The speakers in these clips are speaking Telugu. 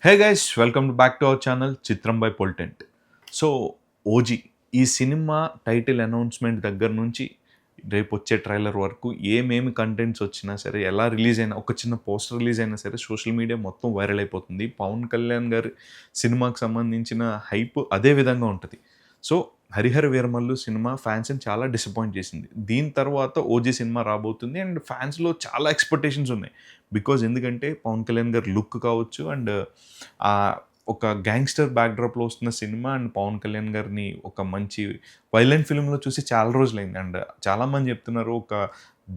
Hey guys welcome back to our channel చిత్రం బై పొల్టెంట్. సో ఓజీ ఈ సినిమా టైటిల్ అనౌన్స్మెంట్ దగ్గర నుంచి రేపు వచ్చే ట్రైలర్ వరకు ఏమేమి కంటెంట్స్ వచ్చినా సరే, ఎలా రిలీజ్ అయినా, ఒక చిన్న పోస్టర్ రిలీజ్ అయినా సరే సోషల్ మీడియా మొత్తం వైరల్ అయిపోతుంది. పవన్ కళ్యాణ్ గారి సినిమాకి సంబంధించిన హైప్ అదే విధంగా ఉంటుంది. సో హరిహర వీరమల్లు సినిమా ఫ్యాన్స్ని చాలా డిసప్పాయింట్ చేసింది. దీని తర్వాత ఓజీ సినిమా రాబోతుంది అండ్ ఫ్యాన్స్లో చాలా ఎక్స్పెక్టేషన్స్ ఉన్నాయి. బికాజ్ ఎందుకంటే పవన్ కళ్యాణ్ గారి లుక్ కావచ్చు అండ్ ఒక గ్యాంగ్స్టర్ బ్యాక్డ్రాప్లో వస్తున్న సినిమా అండ్ పవన్ కళ్యాణ్ గారిని ఒక మంచి వైలెంట్ ఫిల్మ్లో చూసి చాలా రోజులైంది. అండ్ చాలామంది చెప్తున్నారు ఒక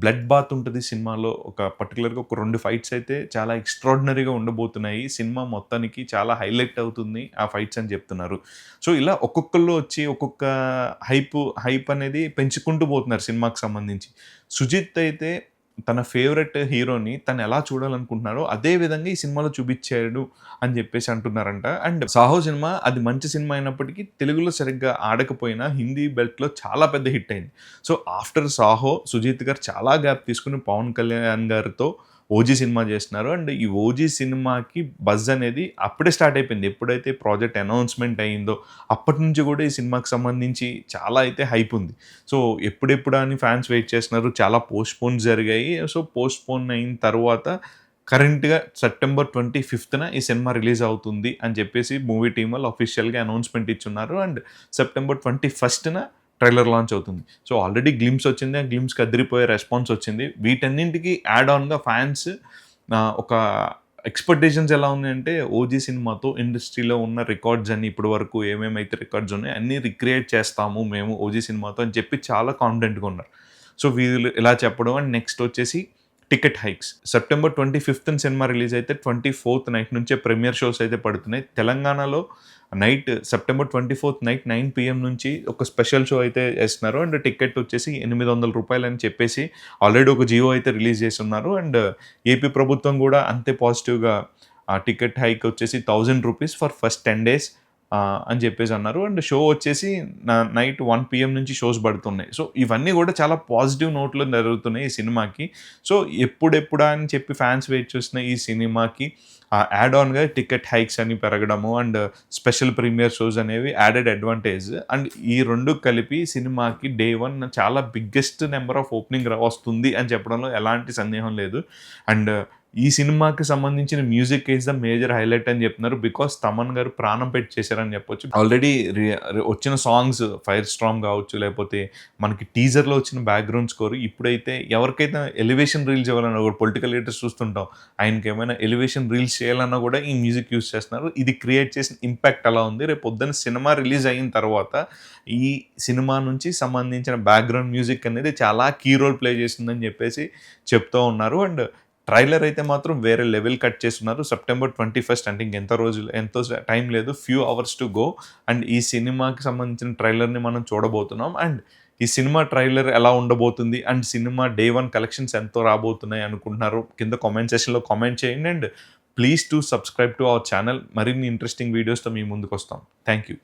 బ్లడ్ బాత్ ఉంటుంది సినిమాలో. ఒక పర్టికులర్గా ఒక 2 ఫైట్స్ అయితే చాలా ఎక్స్ట్రాడినరీగా ఉండబోతున్నాయి. సినిమా మొత్తానికి చాలా హైలైట్ అవుతుంది ఆ ఫైట్స్ అని చెప్తున్నారు. సో ఇలా ఒక్కొక్కళ్ళు వచ్చి ఒక్కొక్క హైప్ అనేది పెంచుకుంటూ పోతున్నారు సినిమాకి సంబంధించి. సుజిత్ అయితే తన ఫేవరెట్ హీరోని తను ఎలా చూడాలనుకుంటున్నారో అదే విధంగా ఈ సినిమాలో చూపించాడు అని చెప్పేసి అంటున్నారంట. అండ్ సాహో సినిమా అది మంచి సినిమా అయినప్పటికీ తెలుగులో సరిగ్గా ఆడకపోయినా హిందీ బెల్ట్లో చాలా పెద్ద హిట్ అయింది. సో ఆఫ్టర్ సాహో సుజిత్ గారు చాలా గ్యాప్ తీసుకుని పవన్ కళ్యాణ్ గారితో ఓజీ సినిమా చేస్తున్నారు. అండ్ ఈ ఓజీ సినిమాకి బజ్ అనేది అప్పుడే స్టార్ట్ అయిపోయింది. ఎప్పుడైతే ప్రాజెక్ట్ అనౌన్స్మెంట్ అయిందో అప్పటి నుంచి కూడా ఈ సినిమాకి సంబంధించి చాలా అయితే హైప్ ఉంది. సో ఎప్పుడెప్పుడు అని ఫ్యాన్స్ వెయిట్ చేస్తున్నారు. చాలా పోస్ట్పోన్ జరిగాయి. సో పోస్ట్పోన్ అయిన తర్వాత కరెంట్గా సెప్టెంబర్ 25న ఈ సినిమా రిలీజ్ అవుతుంది అని చెప్పేసి మూవీ టీం వాళ్ళు అఫీషియల్గా అనౌన్స్మెంట్ ఇచ్చున్నారు. అండ్ సెప్టెంబర్ 21న ట్రైలర్ లాంచ్ అవుతుంది. సో ఆల్రెడీ గ్లిమ్స్ వచ్చింది. ఆ గ్లిమ్స్కి అదిరిపోయే రెస్పాన్స్ వచ్చింది. వీటన్నింటికి యాడ్ ఆన్గా ఫ్యాన్స్ ఒక ఎక్స్పెక్టేషన్స్ ఎలా ఉన్నాయంటే ఓజీ సినిమాతో ఇండస్ట్రీలో ఉన్న రికార్డ్స్ అన్ని ఇప్పటి వరకు ఏమేమైతే రికార్డ్స్ ఉన్నాయో అన్నీ రిక్రియేట్ చేస్తాము మేము ఓజీ సినిమాతో అని చెప్పి చాలా కాన్ఫిడెంట్గా ఉన్నారు. సో వీళ్ళు ఇలా చెప్పడం అండ్ నెక్స్ట్ వచ్చేసి టికెట్ హైక్స్. సెప్టెంబర్ 25న సినిమా రిలీజ్ అయితే 24th నైట్ నుంచే ప్రీమియర్ షోస్ అయితే పడుతున్నాయి. తెలంగాణలో night September 24th night 9 PM నుంచి ఒక స్పెషల్ షో అయితే వేస్తున్నారు. అండ్ టికెట్ వచ్చేసి ₹800 అని చెప్పేసి ఆల్రెడీ ఒక జియో అయితే రిలీజ్ చేసి ఉన్నారు. అండ్ ఏపీ ప్రభుత్వం కూడా అంతే పాజిటివ్గా ఆ టికెట్ హైక్ వచ్చేసి ₹1000 ఫర్ ఫస్ట్ 10 days అని చెప్పేసి అన్నారు. అండ్ షో వచ్చేసి నైట్ 1 PM నుంచి షోస్ పడుతున్నాయి. సో ఇవన్నీ కూడా చాలా పాజిటివ్ నోట్లో జరుగుతున్నాయి ఈ సినిమాకి. సో ఎప్పుడెప్పుడా అని చెప్పి ఫ్యాన్స్ వెయిట్ చేస్తున్న ఈ సినిమాకి యాడ్ ఆన్గా టికెట్ హైక్స్ అని పెరగడము అండ్ స్పెషల్ ప్రీమియర్ షోస్ అనేవి యాడెడ్ అడ్వాంటేజ్. అండ్ ఈ రెండు కలిపి సినిమాకి డే 1 చాలా బిగ్గెస్ట్ నెంబర్ ఆఫ్ ఓపెనింగ్ వస్తుంది అని చెప్పడంలో ఎలాంటి సందేహం లేదు. అండ్ ఈ సినిమాకి సంబంధించిన music is the major highlight అని చెప్తున్నారు. బికాస్ తమన్ గారు ప్రాణం పెట్టి చేశారని చెప్పొచ్చు. ఆల్రెడీ వచ్చిన సాంగ్స్ ఫైర్ స్ట్రామ్ కావచ్చు, లేకపోతే మనకి టీజర్లో వచ్చిన బ్యాక్గ్రౌండ్ స్కోర్, ఇప్పుడైతే ఎవరికైతే ఎలివేషన్ రీల్స్ ఇవ్వాలన్నా కూడా పొలిటికల్ లీడర్స్ చూస్తుంటాం, ఆయనకి ఏమైనా ఎలివేషన్ రీల్స్ చేయాలన్నా కూడా ఈ మ్యూజిక్ యూజ్ చేస్తున్నారు. ఇది క్రియేట్ చేసిన ఇంపాక్ట్ అలా ఉంది. రేపు పొద్దున్న సినిమా రిలీజ్ అయిన తర్వాత ఈ సినిమా నుంచి సంబంధించిన బ్యాక్గ్రౌండ్ మ్యూజిక్ అనేది చాలా కీ రోల్ ప్లే చేస్తుందని చెప్పేసి చెప్తూ ఉన్నారు. అండ్ ట్రైలర్ అయితే మాత్రం వేరే లెవెల్ కట్ చేస్తున్నారు. సెప్టెంబర్ 21 అంటే ఎంతో టైం లేదు, few hours to go. And ఈ సినిమాకి సంబంధించిన ట్రైలర్ని మనం చూడబోతున్నాం. అండ్ ఈ సినిమా ట్రైలర్ ఎలా ఉండబోతుంది అండ్ సినిమా డే 1 కలెక్షన్స్ ఎంతో రాబోతున్నాయి అనుకుంటున్నారు కింద కామెంట్ సెక్షన్లో కామెంట్ చేయండి. And please to subscribe to our channel. మరిన్ని ఇంట్రెస్టింగ్ వీడియోస్తో మీ ముందుకు వస్తాం. Thank you.